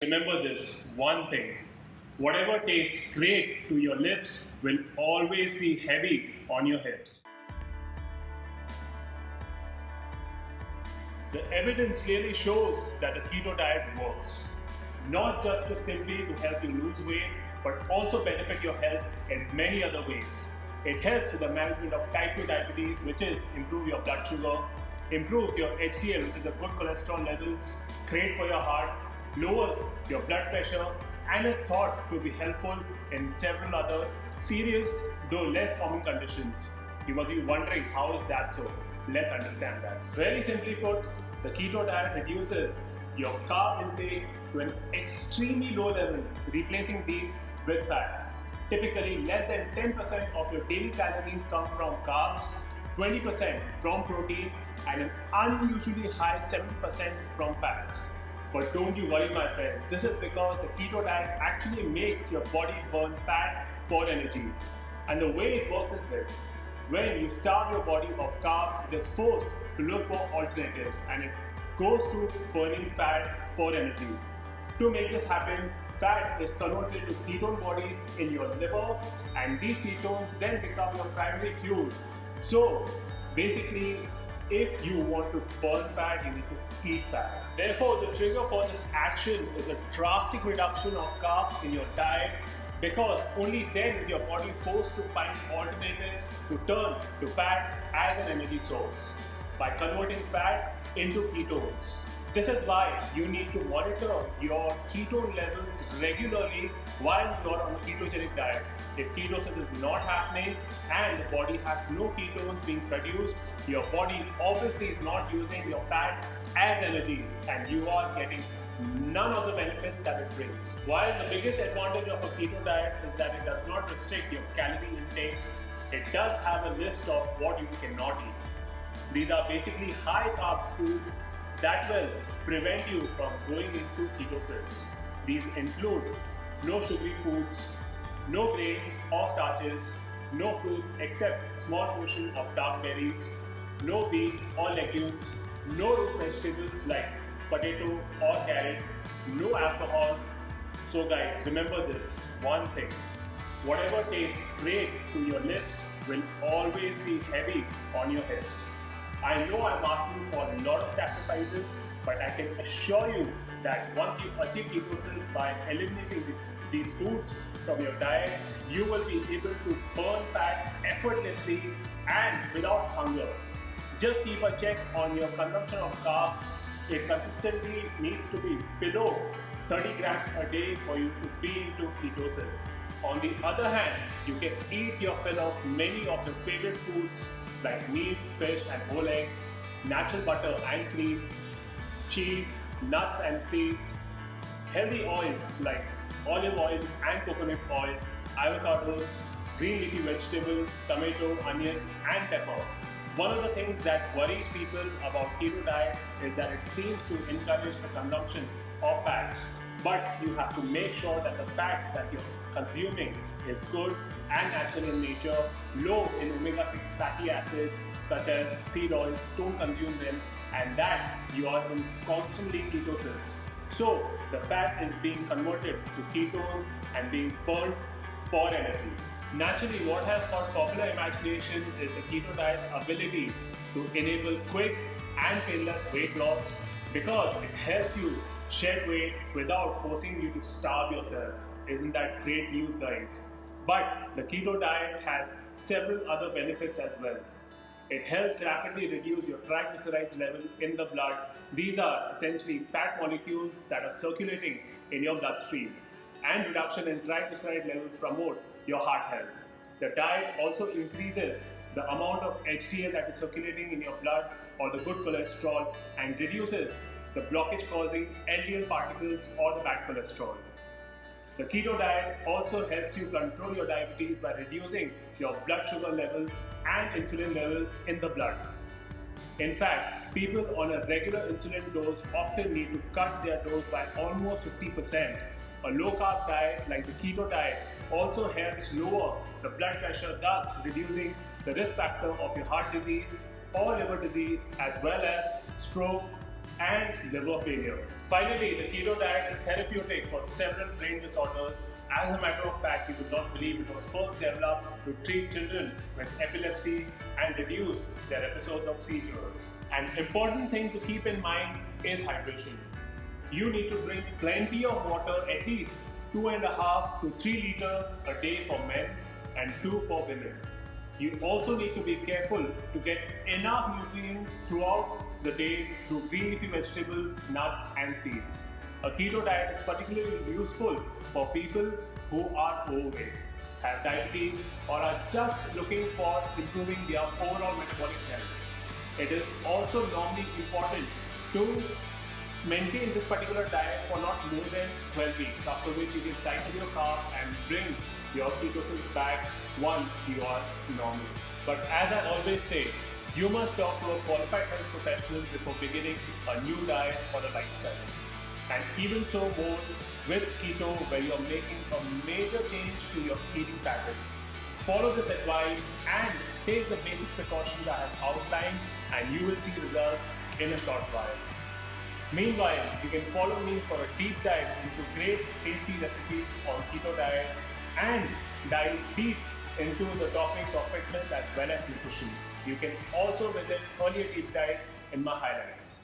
Remember this one thing: whatever tastes great to your lips will always be heavy on your hips. The evidence clearly shows that the keto diet works, not just to simply to help you lose weight, but also benefit your health in many other ways. It helps with the management of type 2 diabetes, which is improve your blood sugar, improves your HDL, which is a good cholesterol levels, great for your heart, lowers your blood pressure, and is thought to be helpful in several other serious, though less common conditions. You must be wondering, how is that so? Let's understand that. Very simply put, the keto diet reduces your carb intake to an extremely low level, replacing these with fat. Typically, less than 10% of your daily calories come from carbs, 20% from protein, and an unusually high 70% from fats. But don't you worry, my friends, this is because the keto diet actually makes your body burn fat for energy. And the way it works is this: when you starve your body of carbs, it is forced to look for alternatives and it goes to burning fat for energy. To make this happen, fat is converted to ketone bodies in your liver, and these ketones then become your primary fuel. So basically, if you want to burn fat, you need to eat fat. Therefore, the trigger for this action is a drastic reduction of carbs in your diet, because only then is your body forced to find alternatives to turn to fat as an energy source by converting fat into ketones. This is why you need to monitor your ketone levels regularly while you're on a ketogenic diet. If ketosis is not happening and the body has no ketones being produced, your body obviously is not using your fat as energy, and you are getting none of the benefits that it brings. While the biggest advantage of a keto diet is that it does not restrict your calorie intake, it does have a list of what you cannot eat. These are basically high carb foods that will prevent you from going into ketosis. These include no sugary foods, no grains or starches, no fruits except small portion of dark berries, no beans or legumes, no root vegetables like potato or carrot, no alcohol. So guys, remember this one thing: whatever tastes great to your lips will always be heavy on your hips. I know I'm asking for a lot of sacrifices, but I can assure you that once you achieve ketosis by eliminating these foods from your diet, you will be able to burn fat effortlessly and without hunger. Just keep a check on your consumption of carbs. It consistently needs to be below 30 grams a day for you to be into ketosis. On the other hand, you can eat your fill of many of your favorite foods like meat, fish and whole eggs, natural butter and cream, cheese, nuts and seeds, healthy oils like olive oil and coconut oil, avocados, green leafy vegetable, tomato, onion and pepper. One of the things that worries people about keto diet is that it seems to encourage the consumption of fats. But you have to make sure that the fat that you're consuming is good and natural in nature, low in omega-6 fatty acids such as seed oils, don't consume them, and that you are in constantly ketosis. So the fat is being converted to ketones and being burned for energy. Naturally, what has caught popular imagination is the keto diet's ability to enable quick and painless weight loss, because it helps you shed weight without forcing you to starve yourself. Isn't that great news, guys? But the keto diet has several other benefits as well. It helps rapidly reduce your triglycerides level in the blood. These are essentially fat molecules that are circulating in your bloodstream, and reduction in triglyceride levels promote your heart health. The diet also increases the amount of HDL that is circulating in your blood, or the good cholesterol, and reduces the blockage causing LDL particles or the bad cholesterol. The keto diet also helps you control your diabetes by reducing your blood sugar levels and insulin levels in the blood. In fact, people on a regular insulin dose often need to cut their dose by almost 50%. A low-carb diet like the keto diet also helps lower the blood pressure, thus reducing the risk factor of your heart disease or liver disease, as well as stroke, and liver failure. Finally, the keto diet is therapeutic for several brain disorders. As a matter of fact, you would not believe it was first developed to treat children with epilepsy and reduce their episodes of seizures. An important thing to keep in mind is hydration. You need to drink plenty of water, at least 2.5 to 3 liters a day for men and 2 for women. You also need to be careful to get enough nutrients throughout the day through green leafy vegetable, nuts and seeds. A keto diet is particularly useful for people who are overweight, have diabetes or are just looking for improving their overall metabolic health. It is also normally important to maintain this particular diet for not more than 12 weeks, after which you can cycle your carbs and bring your ketosis back once you are normal. But as I always say, you must talk to a qualified health professional before beginning a new diet or a lifestyle. And even so more with keto, where you are making a major change to your eating pattern. Follow this advice and take the basic precautions I have outlined, and you will see results in a short while. Meanwhile, you can follow me for a deep dive into great tasty recipes on keto diet and dive deep into the topics of fitness as well as nutrition. You can also visit earlier deep dives in my highlights.